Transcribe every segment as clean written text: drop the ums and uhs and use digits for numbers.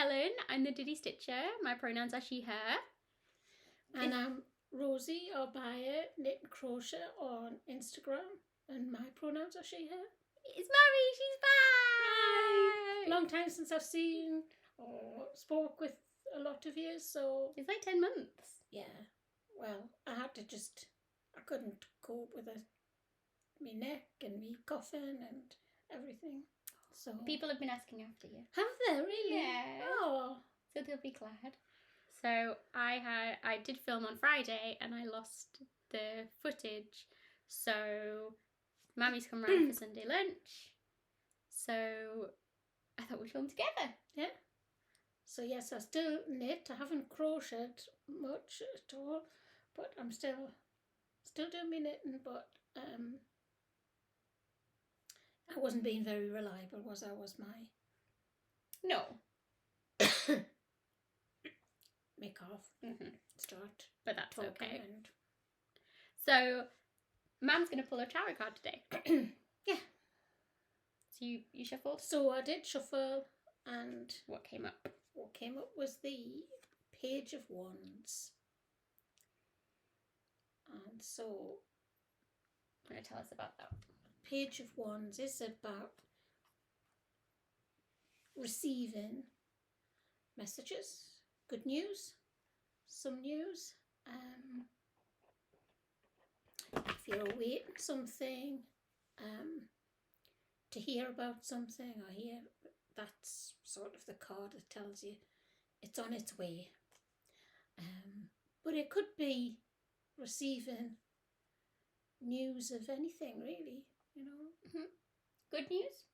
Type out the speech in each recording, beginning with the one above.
Helen. I'm the Diddy Stitcher. My pronouns are she, her. And I'm Rosie or Buyer Knit and Crochet on Instagram. And my pronouns are she, her. It's Murray. She's back. Long time since I've seen or spoke with a lot of you, so... It's like 10 months. Yeah. Well, I couldn't cope with me neck and me coughing and everything. So People have been asking after you. have they really? Yeah. Oh. So they'll be glad. So I did film on Friday and I lost the footage. So Mammy's come round for Sunday lunch. So I thought we'd film together. Yeah. So yes, I still knit. I haven't crocheted much at all, but I'm still doing my knitting. But I wasn't being very reliable, was I? Was my No. make off start, But that's talking okay. and So Mam's going to pull a tarot card today. yeah. So you shuffled? So I did shuffle, and What came up? what came up was the Page of Wands. And so Going to tell us about that. Page of Wands is about receiving messages, good news, some news. If you're awaiting something, to hear about something or hear, that's sort of the card that tells you it's on its way. But it could be receiving news of anything, really, you know. Good news?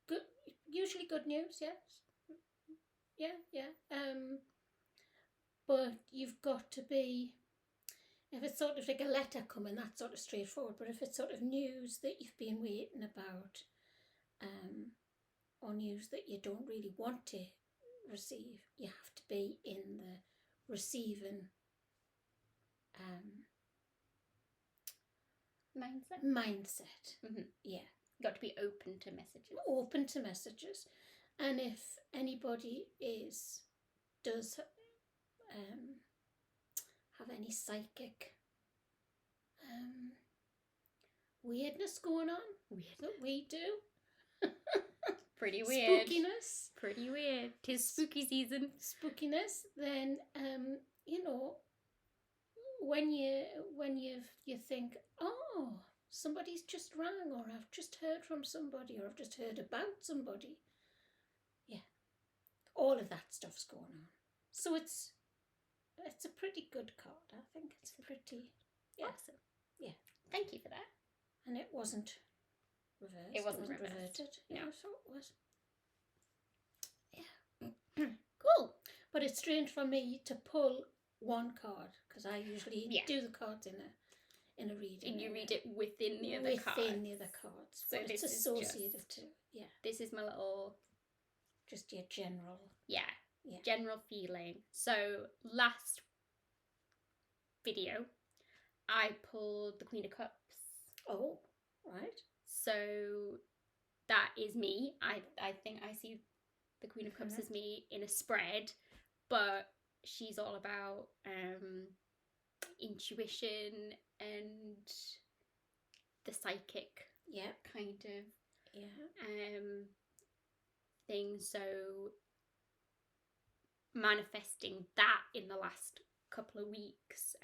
Good, usually good news, yes. Yeah. But you've got to be, if it's sort of like a letter coming, that's sort of straightforward. But if it's sort of news that you've been waiting about, or news that you don't really want to receive, you have to be in the receiving mindset. Yeah. Got to be open to messages. Open to messages. And if anybody does have any psychic weirdness going on, that we do, Pretty weird. spookiness, Pretty weird. 'Tis spooky season. Spookiness, then you know, when you think, oh, somebody's just rang, or I've just heard from somebody, or I've just heard about somebody. Yeah, all of that stuff's going on. So it's a pretty good card. I think it's pretty Awesome. Yeah. Thank you for that. And it wasn't reversed. It wasn't reversed. reverted. No. Yeah, so it was. Yeah. Cool. But it's strange for me to pull one card, because I usually do the cards in a reading. And you read it within the other cards. Within the other cards. So but it's associated to. Yeah. This is my little... Just your general. Yeah. General feeling. So last video, I pulled the Queen of Cups. Oh, right. So that is me. I think I see the Queen of Cups as me in a spread, but she's all about intuition and the psychic kind of thing. So manifesting that in the last couple of weeks.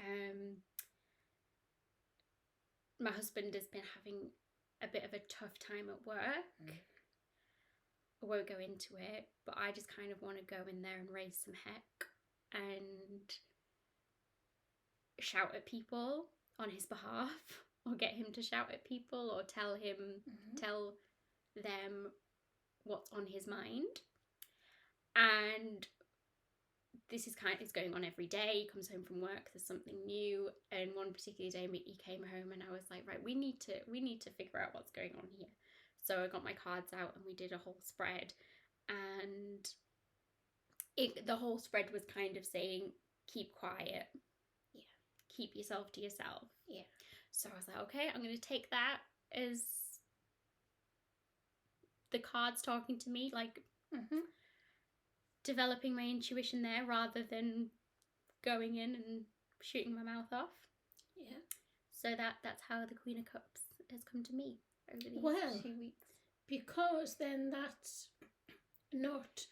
My husband has been having a bit of a tough time at work. I won't go into it, but I just kind of want to go in there and raise some heck and shout at people on his behalf, or get him to shout at people, or tell them what's on his mind. And this is going on every day. He comes home from work, there's something new, and one particular day he came home and I was like, right, we need to figure out what's going on here. So I got my cards out and we did a whole spread, and the whole spread was kind of saying, keep quiet, keep yourself to yourself. So I was like, okay, I'm going to take that as the cards talking to me, like developing my intuition there rather than going in and shooting my mouth off. Yeah. So that's how the Queen of Cups has come to me over these 2 weeks. Because then that's not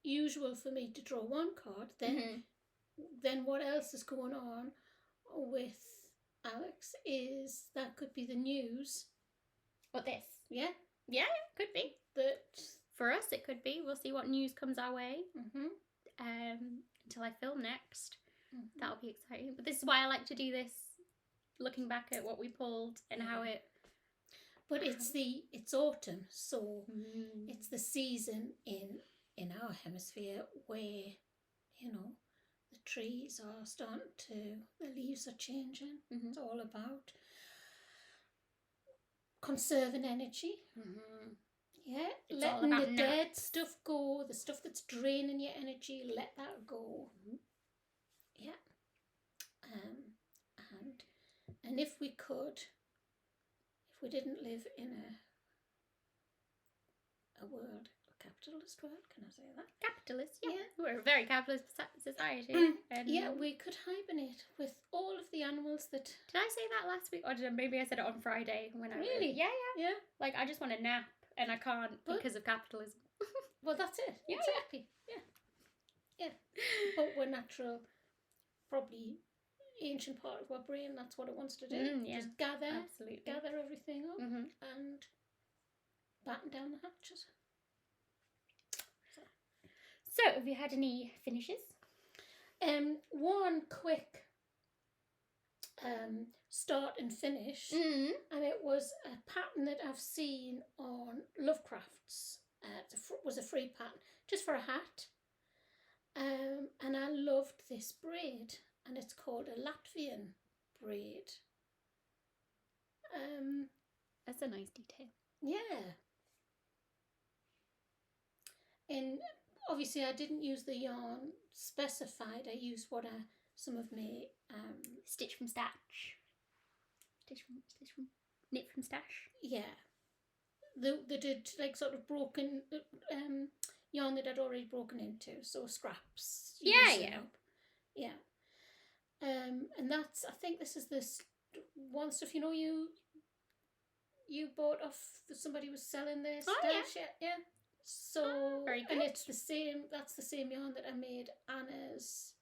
usual for me to draw one card. Then what else is going on with Alex is that could be the news. What this? Yeah. Yeah, could be. That for us it could be. We'll see what news comes our way. Until I film next. That'll be exciting. But this is why I like to do this, looking back at what we pulled and how it. But it's autumn, so it's the season in our hemisphere where, you know, the trees are starting to, the leaves are changing. It's all about conserving energy. Yeah, it's letting the dead stuff go, the stuff that's draining your energy, let that go. Yeah. And if we didn't live in a world, a capitalist world, can I say that? Capitalist, yeah. We're a very capitalist society. And yeah, we could hibernate with all of the animals that... Did I say that last week? Or maybe I said it on Friday when I... Really? Yeah. Like, I just want to nap and I can't because of capitalism. Well, that's it. Yeah, exactly. Yeah. But we're natural, probably ancient part of our brain, that's what it wants to do. Just gather everything up and batten down the hatches. So, have you had any finishes? One quick start and finish, and it was a pattern that I've seen on Lovecraft's. It was a free pattern, just for a hat. And I loved this braid, and it's called a Latvian braid. That's a nice detail. Yeah. And obviously I didn't use the yarn specified. I used what some of my... Stitch from stash. Knit from stash. Yeah. They did like sort of broken yarn that I'd already broken into, so scraps. Yeah. And that's, I think this is this one stuff, you know, you bought off, somebody was selling this. Yeah. So, very good. And it's that's the same yarn that I made Anna's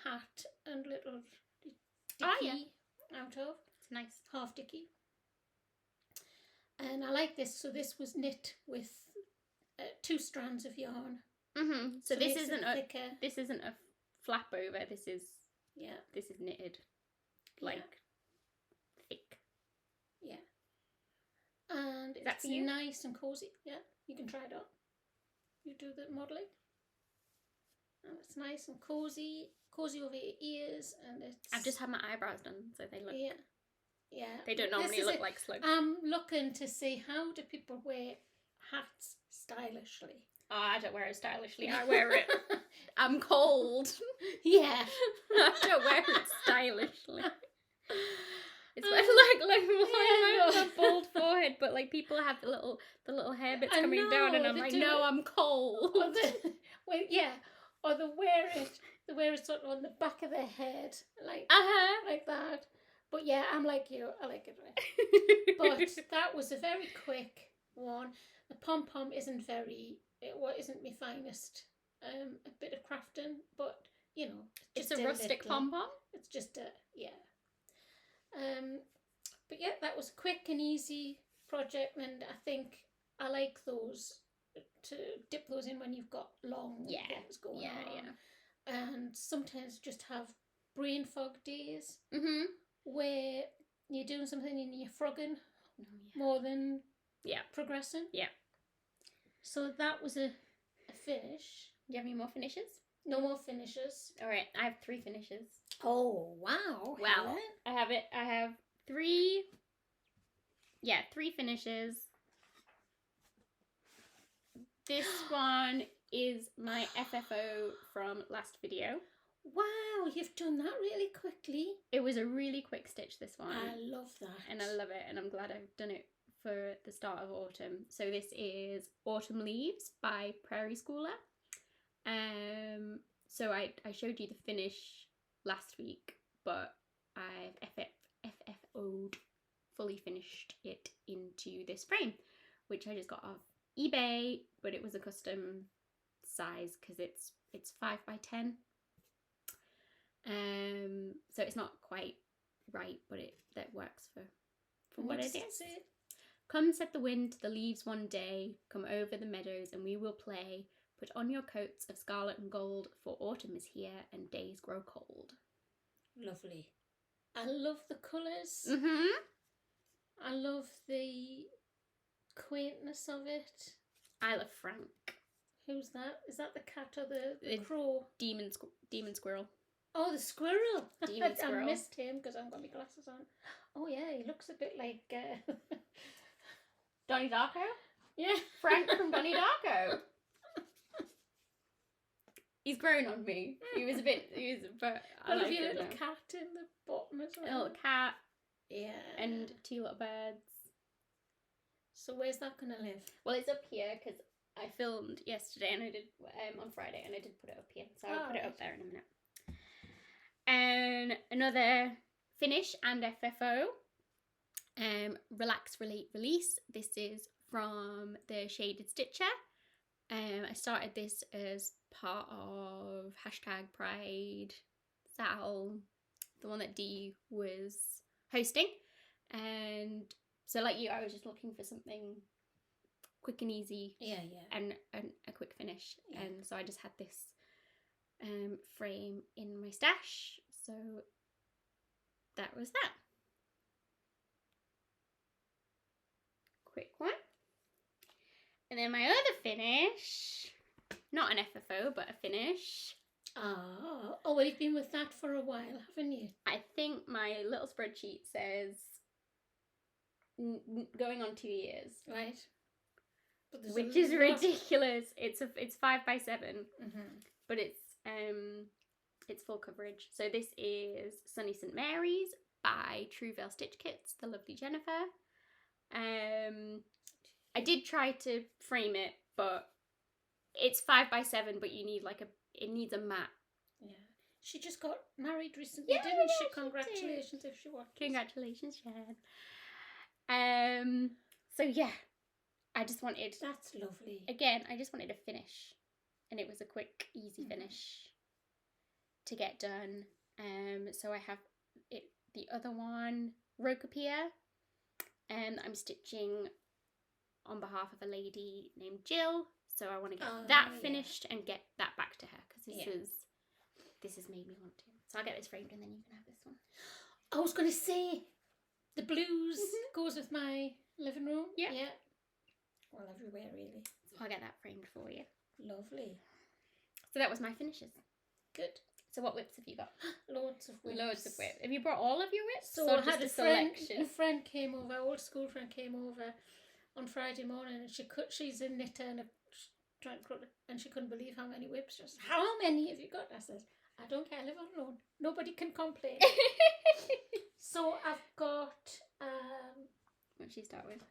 hat and little dicky out of. It's nice. Half dicky. And I like this. So this was knit with 2 strands of yarn. So this isn't a flap over. This is knitted, like thick. Yeah. And That's it's nice and cozy. Yeah, you can try it on. You do the modelling. And it's nice and cozy over your ears, and it's... I've just had my eyebrows done, so they look... Yeah. They don't normally look like slugs. I'm looking to see, how do people wear hats stylishly? Oh, I don't wear it stylishly. I wear it... I'm cold. Yeah. I don't wear it stylishly. It's like a bald forehead, but like people have the little hair bits coming down, and I'm like, no, I'm cold. Or they wear it sort of on the back of their head, like that. But yeah, I'm like you. I like it red. But that was a very quick one. The pom-pom isn't my finest. A bit of crafting, but you know, it's a rustic pom-pom. It's just but yeah, that was a quick and easy project, and I think I like those, to dip those in when you've got long things going on. Yeah. And sometimes just have brain fog days where you're doing something and you're frogging more than progressing. Yeah. So that was a finish. Do you have any more finishes? No more finishes. All right, I have 3 finishes. Oh, wow. Wow. I have 3 finishes. This one is my FFO from last video. Wow, you've done that really quickly. It was a really quick stitch, this one. I love that. And I love it, and I'm glad I've done it for the start of autumn. So this is Autumn Leaves by Prairie Schooler. So I showed you the finish last week, but I've FFO'd, fully finished it into this frame, which I just got off eBay, but it was a custom size because it's 5 by 10. So it's not quite right, but that works for what it is. Come set the wind to the leaves one day, come over the meadows and we will play. Put on your coats of scarlet and gold, for autumn is here and days grow cold. Lovely. I love the colours. Mm-hmm. I love the quaintness of it. I love Frank. Who's that? Is that the cat or the The crow? Demon squirrel. Oh, the squirrel. Demon squirrel. I missed him because I haven't got my glasses on. Oh yeah, he looks a bit like Donnie Darko? Yeah. Frank from Donnie Darko. He's grown on me. But I Well, like have you a it little now. cat in the bottom as A well? little cat Yeah. and 2 little birds. So where's that going to live? Well, it's up here because I filmed yesterday and I did on Friday and I did put it up here. So I'll put it up there in a minute. And another finish and FFO. Relax, Relate, Release. This is from the Shaded Stitcher. I started this as part of #Pride Sal, the one that Dee was hosting. And so like you, I was just looking for something quick and easy. Yeah. And a quick finish. Yeah. And so I just had this frame in my stash. So that was that. Quick one. And then my other finish, not an FFO, but a finish. Oh, well, you've been with that for a while, haven't you? I think my little spreadsheet says going on 2 years. Right. But Which is ridiculous. It's 5 by 7, but it's full coverage. So this is Sunny St Mary's by Truevale Stitch Kits, the lovely Jennifer. I did try to frame it, but it's 5 by 7, but you need it needs a mat. Yeah. She just got married recently, didn't she? She Congratulations did. if she watches. Congratulations, Shan. So yeah, I just wanted... That's lovely. Again, I just wanted a finish. And it was a quick, easy finish to get done. So I have the other one, Roke, Pier. And I'm stitching on behalf of a lady named Jill. So I want to get that finished and get that back to her. Because this has made me want to. So I'll get this framed and then you can have this one. I was going to say, the blues goes with my living room. Yeah. Well, everywhere, really. So I'll get that framed for you. Lovely. So that was my finishes. Good. So what whips have you got? Loads of whips. Loads of whips. Have you brought all of your whips? So or I had just a friend came over, old school friend came over on Friday morning, and she's a knitter and she couldn't believe how many whips. She was, how many have you got? I said, I don't care, I live alone. Nobody can complain. So I've got what should you start with?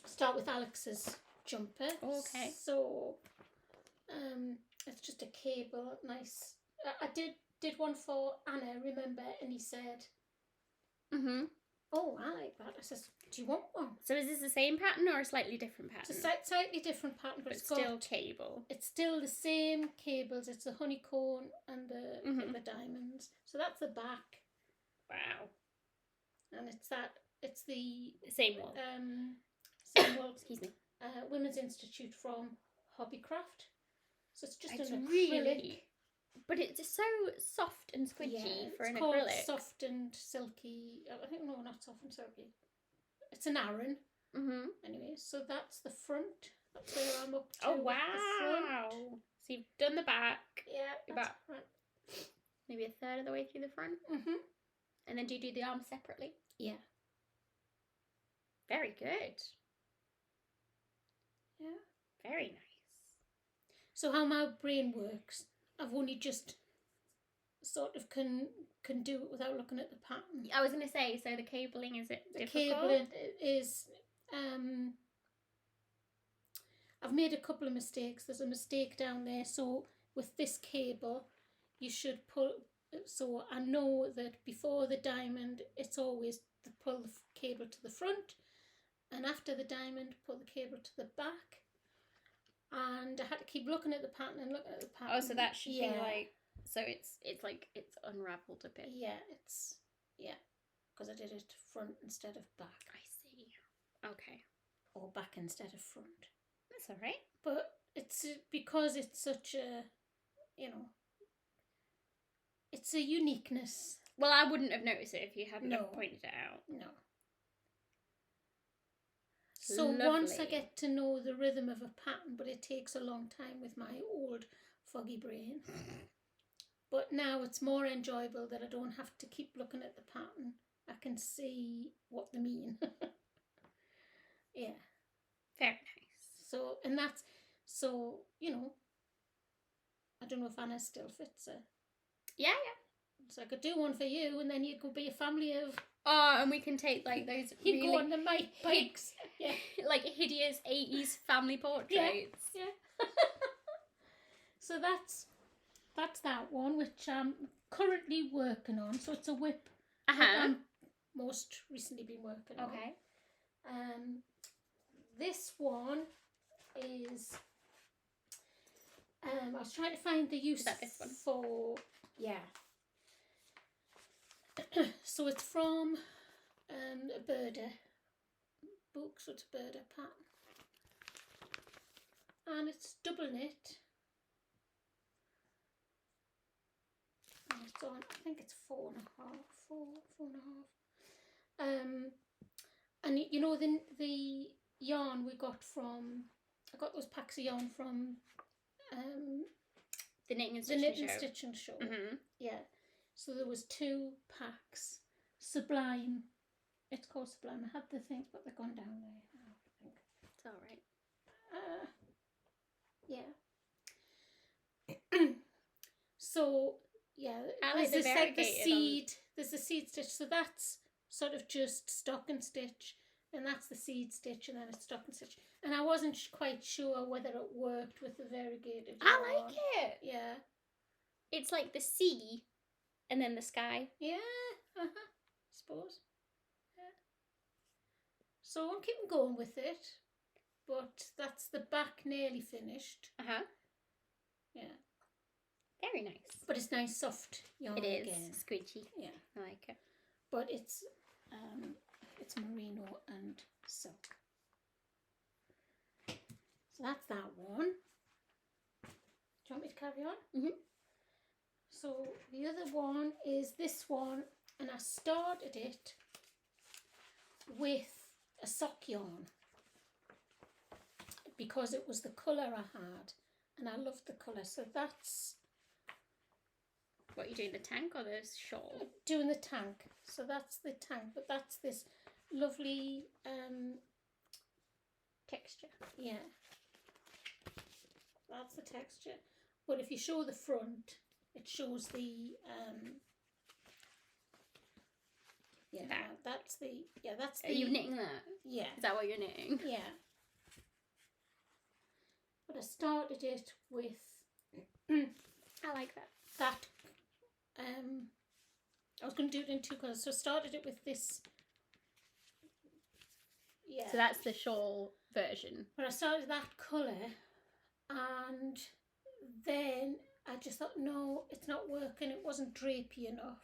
Start with Alex's jumper. Okay. So it's just a cable, nice. I did one for Anna, remember, and he said, oh, I like that. I says, do you want one? So is this the same pattern or a slightly different pattern? It's a slightly different pattern, but it's still cable. It's still the same cables. It's the honeycomb and the diamonds. So that's the back. Wow. And it's the same wool. Same wool. Excuse me. Women's Institute from Hobbycraft. So it's just It's an acrylic. really, but it's so soft and squidgy for an acrylic. It's called soft and silky. I think no, not soft and silky. It's an Aran. Anyway, so that's the front. That's where I'm up to. Oh wow! The front. So you've done the back. Yeah, About the front. maybe a third of the way through the front. And then do you do the arms separately? Yeah. Very good. Yeah. Very nice. So how my brain works, I've only just sort of can do it without looking at the pattern. I was going to say, so the cabling, is it The difficult? cabling is I've made a couple of mistakes. There's a mistake down there. So with this cable, you should pull. So I know that before the diamond, it's always to pull the cable to the front, and after the diamond, pull the cable to the back. And I had to keep looking at the pattern and looking at the pattern. Oh, so that should be like, so it's like it's unravelled a bit. Yeah, because I did it front instead of back. I see. Okay. Or back instead of front. That's all right. But it's because it's such a, it's a uniqueness. Well, I wouldn't have noticed it if you hadn't No. have pointed it out. No. So Lovely. once I get to know the rhythm of a pattern, but it takes a long time with my old foggy brain. But now it's more enjoyable that I don't have to keep looking at the pattern. I can see what they mean. Yeah. Very nice. So, I don't know if Anna still fits her. Yeah. So I could do one for you, and then you could be a family of... Oh, and we can take like those You really go on the bikes. Yeah. like hideous 80s family portraits. Yeah. So that's that one, which I'm currently working on. So it's a whip that I'm most recently been working on. Okay. This one is... I was trying to find the use Is that this one? for... Yeah. So it's from a birder book, so it's a birder pattern. And it's double knit. And it's on, I think it's 4.5. And you know the yarn we got from, I got those packs of yarn from The Knitting and the Stitching Knitting Show. Stitching Show. Mm-hmm. Yeah. So there was 2 packs. Sublime. It's called Sublime. I had the things, but they're gone down there now, I think. It's all right. Yeah. So yeah, I like there's the this, like the variegated seed. There's the seed stitch. So that's sort of just stocking stitch, and that's the seed stitch, and then it's stocking stitch. And I wasn't quite sure whether it worked with the variegated. I yarn. like it. Yeah. It's like the sea and then the sky. Yeah. Suppose. Yeah. So I'm keeping going with it, but that's the back nearly finished. Yeah. Very nice. But it's nice soft yarn It is again. squidgy. Yeah. I like it. But it's merino and silk. So that's that one. Do you want me to carry on? Mhm. So the other one is this one, and I started it with a sock yarn because it was the colour I had, and I loved the colour. So that's What, are you doing, the tank or the shawl? doing the tank. So that's the tank, but that's this lovely Texture. yeah, that's the texture. But if you show the front, it shows the that's the Are you knitting that? yeah. Is that what you're knitting? Yeah. But I started it with I like that. I was going to do it in 2 colours, so I started it with this. Yeah. So that's the shawl version. But I started that colour, and then I just thought, no, it's not working. It wasn't drapey enough.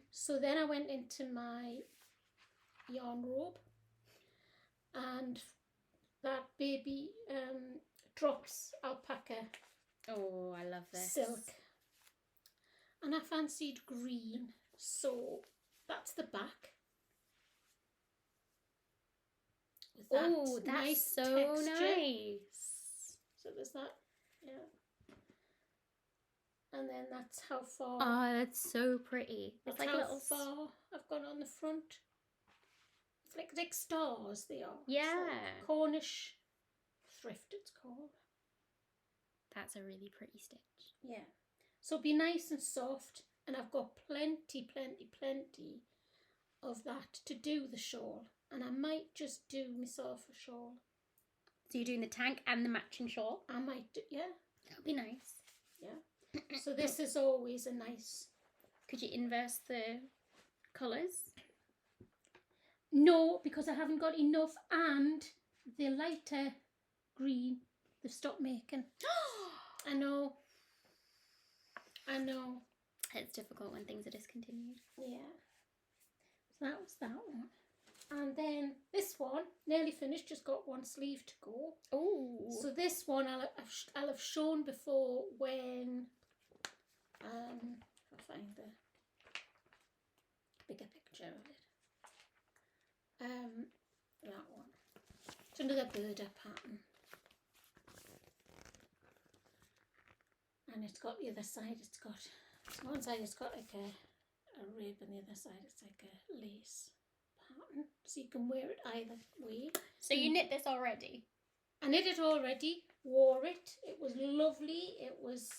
So then I went into my yarn robe, and that baby drops alpaca Oh, I love this. silk, and I fancied green, so that's the back. With that Oh, that's nice so texture. nice. So there's that, yeah. And then that's how far. Oh, that's so pretty. It's That's like how little far I've gone on the front. It's like stars they are. Yeah. It's like Cornish thrift it's called. That's a really pretty stitch. Yeah. So it'll be nice and soft, and I've got plenty of that to do the shawl. and I might just do myself a shawl. So you're doing the tank and the matching shawl? I might do, yeah. That would be nice. Yeah. So this is always a nice... Could you inverse the colours? No, because I haven't got enough, and the lighter green they've stopped making. I know. It's difficult when things are discontinued. Yeah. So that was that one. And then this one, nearly finished, just got one sleeve to go. Oh. So this one I'll have shown before when, I'll find the bigger picture of it. That one. It's another birder pattern. And it's got the other side, so one side it's got like a rib, and the other side it's like a lace pattern. So you can wear it either way. So you knit this already? I knit it already, wore it. It was lovely. It was,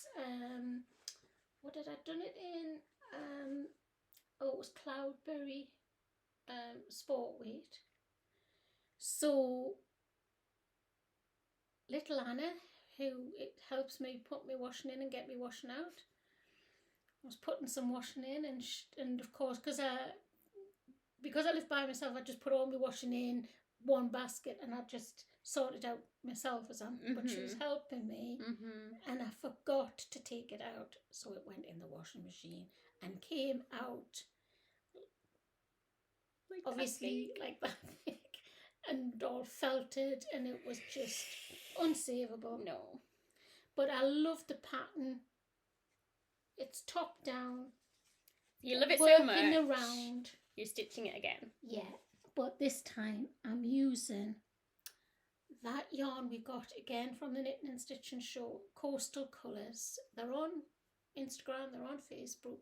what did I done it in? It was Cloudberry sport weight. So little Anna, who it helps me put my washing in and get me washing out, I was putting some washing in, and of course, because I live by myself, I just put all my washing in one basket, and I just sorted out myself but she was helping me, and I forgot to take it out, so it went in the washing machine and came out Like obviously like that thick and all felted, and it was just unsavable. No. But I love the pattern. It's top down. You love it so working much. Around. You're stitching it again. Yeah, but this time I'm using that yarn we got again from the Knitting and Stitching Show, Coastal Colours. They're on Instagram, they're on Facebook.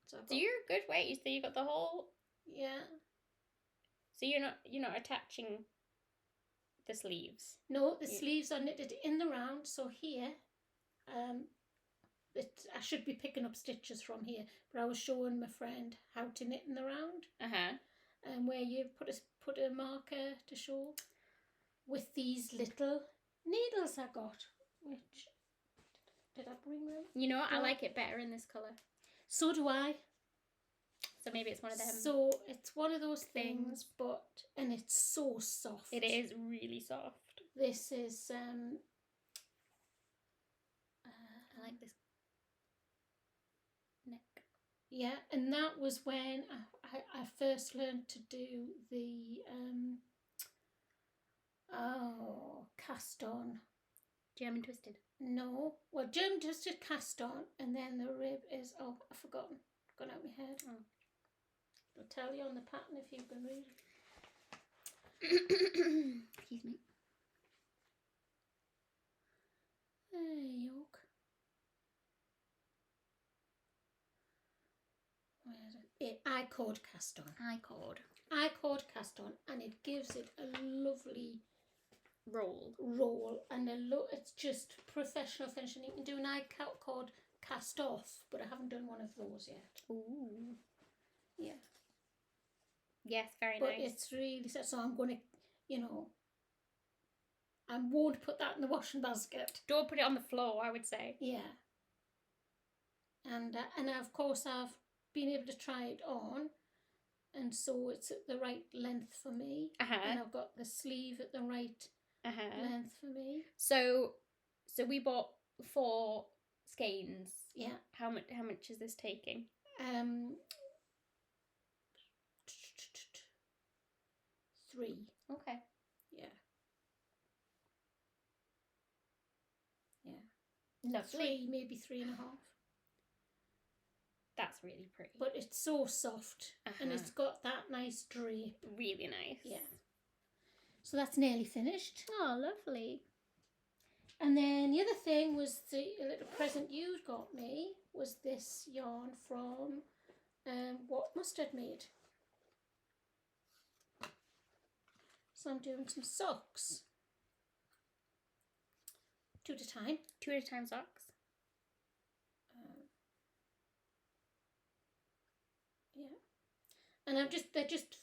So you're a good way. So you got the whole. Yeah. So you're not attaching the sleeves. No, the sleeves are knitted in the round. So here, I should be picking up stitches from here, but I was showing my friend how to knit in the round. And where you put a marker to show with these little needles I got. Which did I bring them? You know what? I like it better in this colour. So do I. So maybe it's one of them. So it's one of those things, and it's so soft. It is really soft. This is I like this neck. Yeah, and that was when I first learned to do the cast on. German twisted. No, well, German twisted cast on, and then the rib is I've forgotten. Gone out my head. Oh. I'll tell you on the pattern if you can read it. Excuse me. Yoke. Where is it? I-cord cast on. I-cord cast on, and it gives it a lovely roll, and it's just professional finishing. You can do an I-cord cast off, but I haven't done one of those yet. Ooh. Yeah. Yes, very but nice. But it's really so I'm going to, I won't put that in the washing basket. Don't put it on the floor, I would say. Yeah. And of course I've been able to try it on, and so it's at the right length for me. And I've got the sleeve at the right length for me. So we bought 4 skeins. Yeah. How much is this taking? 3. Okay. Yeah. Lovely. 3, maybe 3.5. That's really pretty. But it's so soft, and it's got that nice drape. Really nice. Yeah. So that's nearly finished. Oh, lovely. And then the other thing was the little present you got me was this yarn from What Mustard Made. So I'm doing some socks. 2 at a time. 2 at a time socks. Yeah. And they're just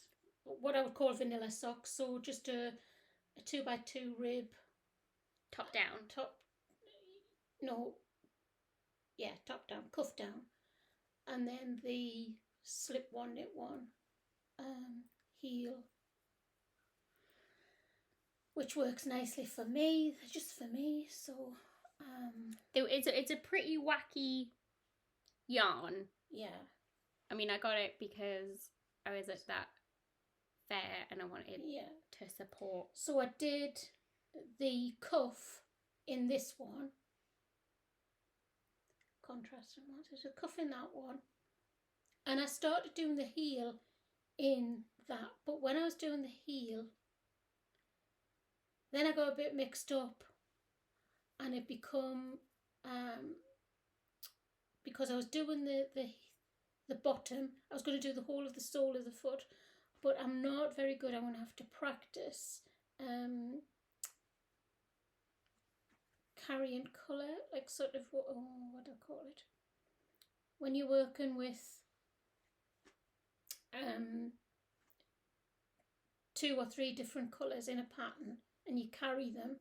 what I would call vanilla socks. So just a 2x2 rib. Top down. Top down, cuff down. And then the slip one, knit one, heel. Which works nicely for me, just for me, so... It's a pretty wacky yarn. Yeah. I mean, I got it because I was at that fair and I wanted to support. So I did the cuff in this one. Contrasting one. There's a cuff in that one. And I started doing the heel in that. But when I was doing the heel, then I got a bit mixed up. And it become... because I was doing the bottom, I was going to do the whole of the sole of the foot, but I'm not very good. I'm going to have to practice carrying colour, like sort of, what do I call it? When you're working with 2 or 3 different colours in a pattern and you carry them.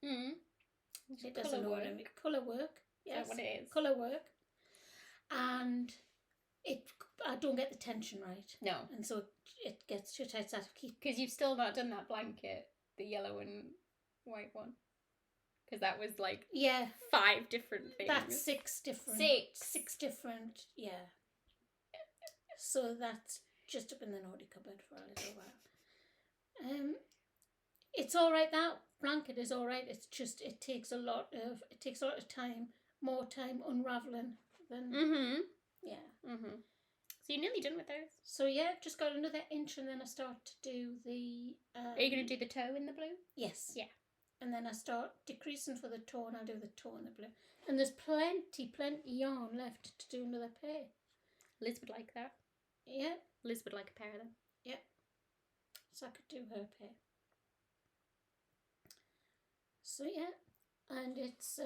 It doesn't know what I mean. Colour work. Yes, is that what it is? Colour work. And I don't get the tension right. No. And so it gets too tight. So I have to keep... Because you've still not done that blanket, the yellow and white one. Because that was like 5 different things. That's 6 different. 6 different, yeah. So that's just up in the naughty cupboard for a little while. It's all right. That blanket is all right. It's just it takes a lot of time, more time unraveling than So you're nearly done with those. So yeah, just got another inch, and then I start to do the. Are you going to do the toe in the blue? Yes. Yeah. And then I start decreasing for the toe, and I'll do the toe in the blue. And there's plenty yarn left to do another pair. Liz would like that. Yeah. Liz would like a pair of them. Yeah. So I could do her pair. So yeah, and it's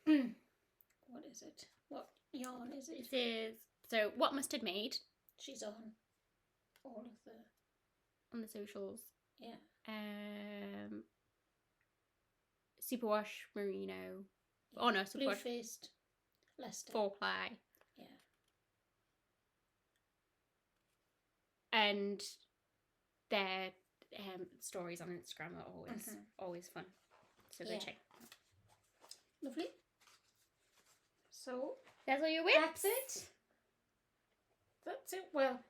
what is it? What yarn is it? It is so what Mustard made. She's on all of on the socials. Yeah. Superwash merino. Yeah. Oh no, superwash. Blue-faced Leicester. 4-ply. Yeah. And their stories on Instagram are always fun. So go check them out. Lovely. So that's all your whips? That's it. That's it. Well,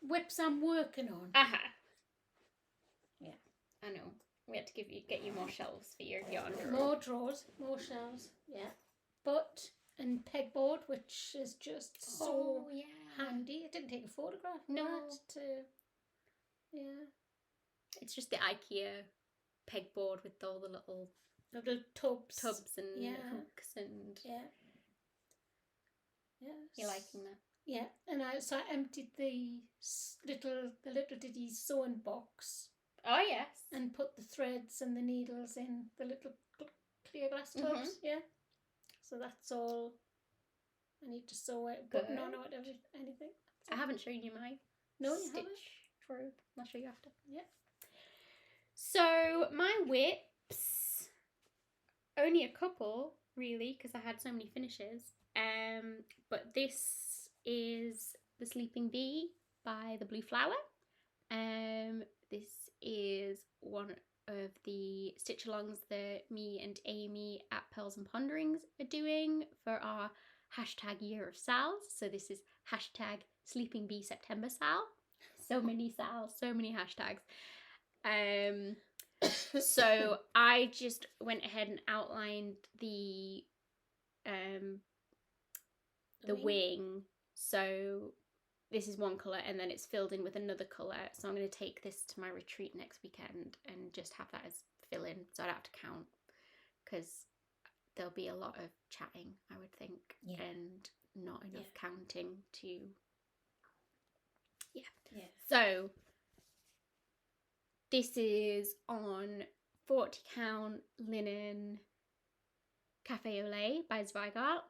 whips I'm working on. Yeah. I know. We had to get you more shelves for your yarn drawer. More drawers, more shelves. Yeah. And pegboard, which is just so handy. I didn't take a photograph. No. Yeah. It's just the IKEA pegboard with all the little tubs and hooks and You're liking that? Yeah, and I emptied the little ditty sewing box. Oh yes. And put the threads and the needles in the little clear glass tubs. Yeah. So that's all. I need to sew it, but no, anything. I haven't shown you my stitch robe. I'll show you after. Yeah. So my whips, only a couple really, because I had so many finishes. But this is the Sleeping Bee by the Blue Flower. This is one of the stitch alongs that me and Amy at Pearls and Ponderings are doing for our #Year of Sals. So this is #Sleeping Bee September Sal. So many sals, so many hashtags. So I just went ahead and outlined the wing. So this is one colour and then it's filled in with another colour. So I'm going to take this to my retreat next weekend and just have that as fill-in, so I don't have to count, because there'll be a lot of chatting, I would think, and not enough counting to... Yeah. So this is on 40 count linen Cafe au lait by Zweigart.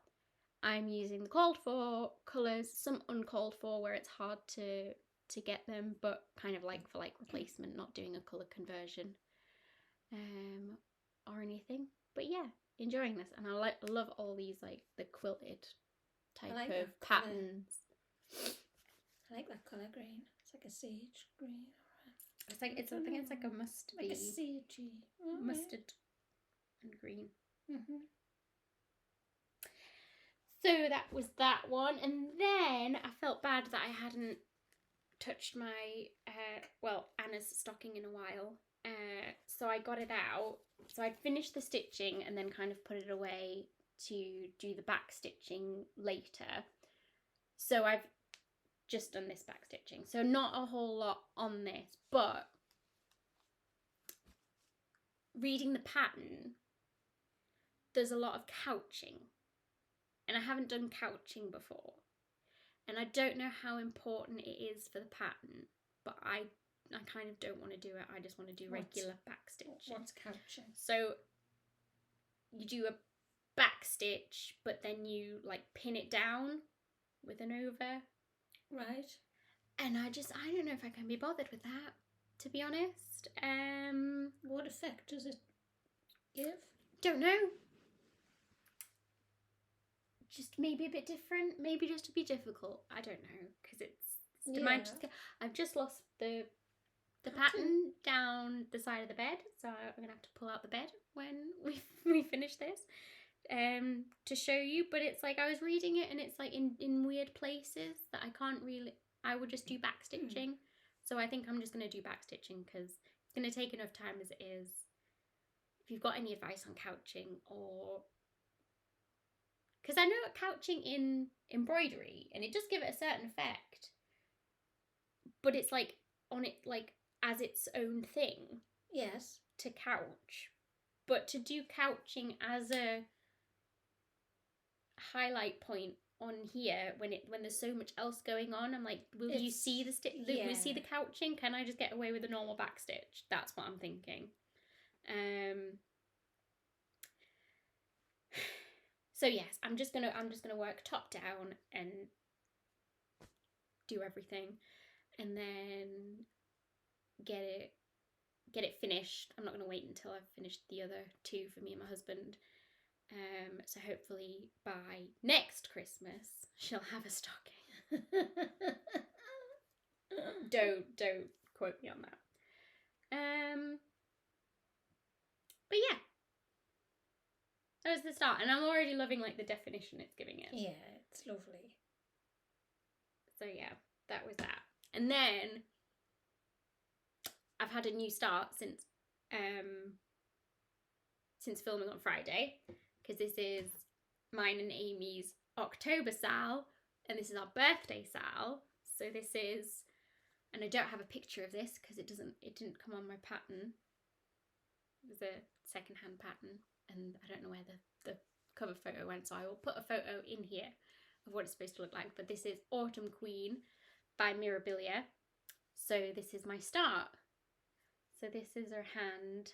I'm using the called for colours, some uncalled for where it's hard to get them, but kind of like for like replacement, not doing a colour conversion or anything. But yeah, enjoying this, and I love all these like the quilted type of patterns. I like that colour green. It's like a sage green. It's like I think it's like a mustardy, like a sagey mustard and green. Mm-hmm. So that was that one, and then I felt bad that I hadn't touched my Anna's stocking in a while. So I got it out. So I'd finished the stitching and then kind of put it away to do the back stitching later. So I've just done this back stitching. So not a whole lot on this, but reading the pattern, there's a lot of couching. And I haven't done couching before. And I don't know how important it is for the pattern, but I kind of don't want to do it. I just want to do regular back stitching. What's couching? So you do a back stitch, but then you like pin it down with an over. Right. And I don't know if I can be bothered with that, to be honest. What effect does it give? Don't know. Just maybe a bit different, maybe just to be difficult. I don't know, because I've just lost the pattern down the side of the bed, so I'm gonna have to pull out the bed when we finish this to show you. But it's like I was reading it and it's like in weird places that I can't really. I would just do back stitching, so I think I'm just gonna do back stitching because it's gonna take enough time as it is. If you've got any advice on couching or because I know couching in embroidery and it does give it a certain effect, but it's like on it like as its own thing. Yes. To couch, but to do couching as a highlight point on here when there's so much else going on, I'm like, will you see the will you see the couching? Can I just get away with a normal back stitch? That's what I'm thinking. So yes, I'm just gonna work top down and do everything, and then get it finished. I'm not gonna wait until I've finished the other two for me and my husband. So hopefully by next Christmas she'll have a stocking. Don't quote me on that. But yeah. That was the start, and I'm already loving like the definition it's giving it. Yeah, it's lovely. So yeah, that was that. And then I've had a new start since filming on Friday, because this is mine and Amy's October sal, and this is our birthday sal. So this is, and I don't have a picture of this because it didn't come on my pattern. It was a second-hand pattern. And I don't know where the cover photo went, so I will put a photo in here of what it's supposed to look like. But this is Autumn Queen by Mirabilia. So this is my start. So this is her hand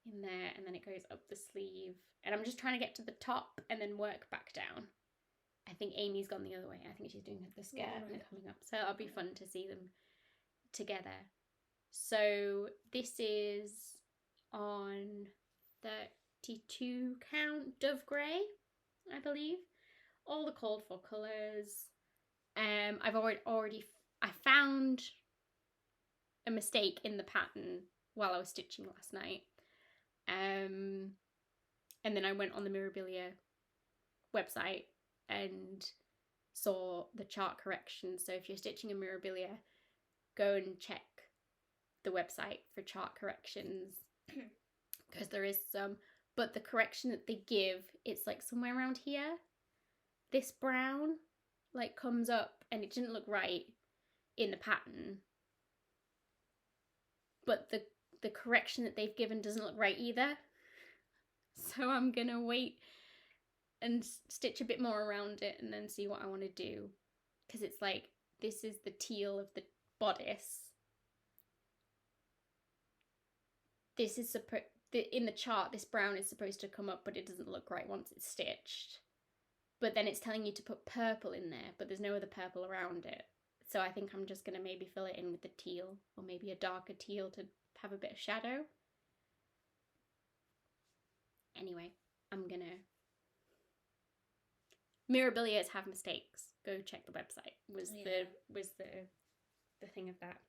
in there, and then it goes up the sleeve. And I'm just trying to get to the top and then work back down. I think Amy's gone the other way. I think she's doing the skirt and then coming up. So it'll be fun to see them together. So this is on 32 count Dove Grey, I believe. All the called for colours. I've already I found a mistake in the pattern while I was stitching last night. And then I went on the Mirabilia website and saw the chart correction. So if you're stitching a Mirabilia, go and check the website for chart corrections. Because there is some, but the correction that they give, it's like somewhere around here. This brown like comes up and it didn't look right in the pattern, but the correction that they've given doesn't look right either. So I'm gonna wait and stitch a bit more around it and then see what I want to do, because it's like this is the teal of the bodice. This is in the chart, this brown is supposed to come up, but it doesn't look right once it's stitched. but then it's telling you to put purple in there, but there's no other purple around it. So I think I'm just going to maybe fill it in with the teal, or maybe a darker teal to have a bit of shadow. Anyway, I'm going to... Mirabilias have mistakes. Go check the website. Was the thing of that.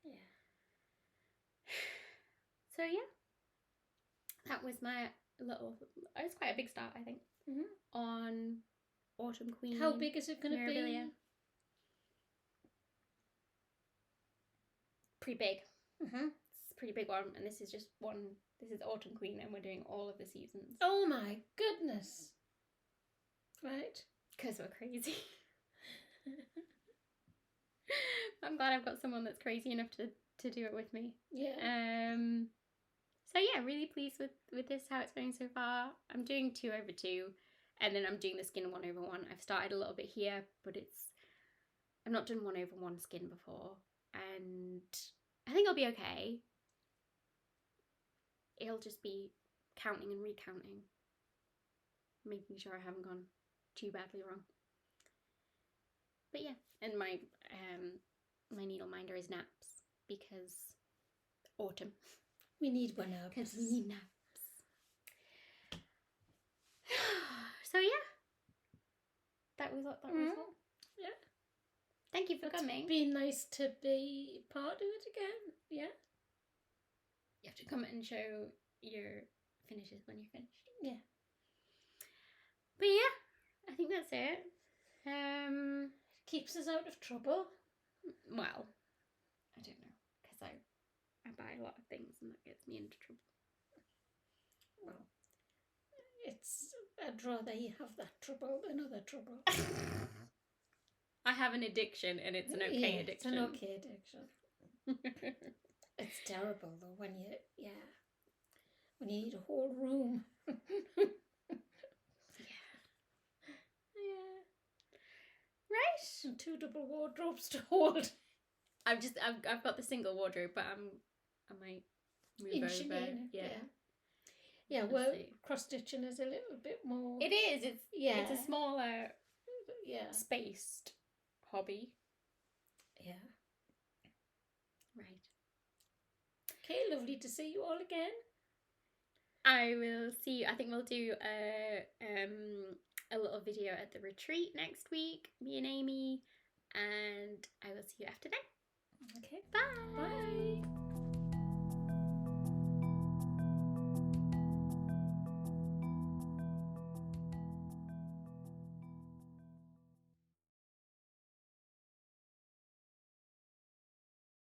Yeah. So yeah, that was my little... It was quite a big start, I think, on Autumn Queen. How big is it going to be? Pretty big. Mm-hmm. It's a pretty big one, and this is just one. This is Autumn Queen, and we're doing all of the seasons. Oh my goodness! Right. Because we're crazy. I'm glad I've got someone that's crazy enough to do it with me. Yeah. So yeah, really pleased with this, how it's going so far. I'm doing 2/2, and then I'm doing the skin 1/1. I've started a little bit here, but I've not done 1/1 skin before, and I think I'll be okay. It'll just be counting and recounting, making sure I haven't gone too badly wrong. But yeah, and my needle minder is naps, because autumn. We need one now. Because we need naps. So yeah, that was all. Yeah. Thank you for coming. It's been nice to be part of it again. Yeah. You have to come and show your finishes when you're finished. Yeah. But yeah, I think that's it. Keeps us out of trouble. Well, I don't know, because I buy a lot of things and that gets me into trouble. Well, I'd rather you have that trouble than other trouble. I have an addiction, and it's an okay addiction. It's an okay addiction. It's terrible though when you need a whole room. Yeah. Right. And 2 double wardrobes to hold. I've got the single wardrobe, but I might move over. Yeah, well, cross-stitching is a little bit more... It is. It's a smaller, spaced hobby. Yeah. Right. Okay, lovely to see you all again. I will see you. I think we'll do a little video at the retreat next week, me and Amy, and I will see you after then. Okay. Bye. Bye.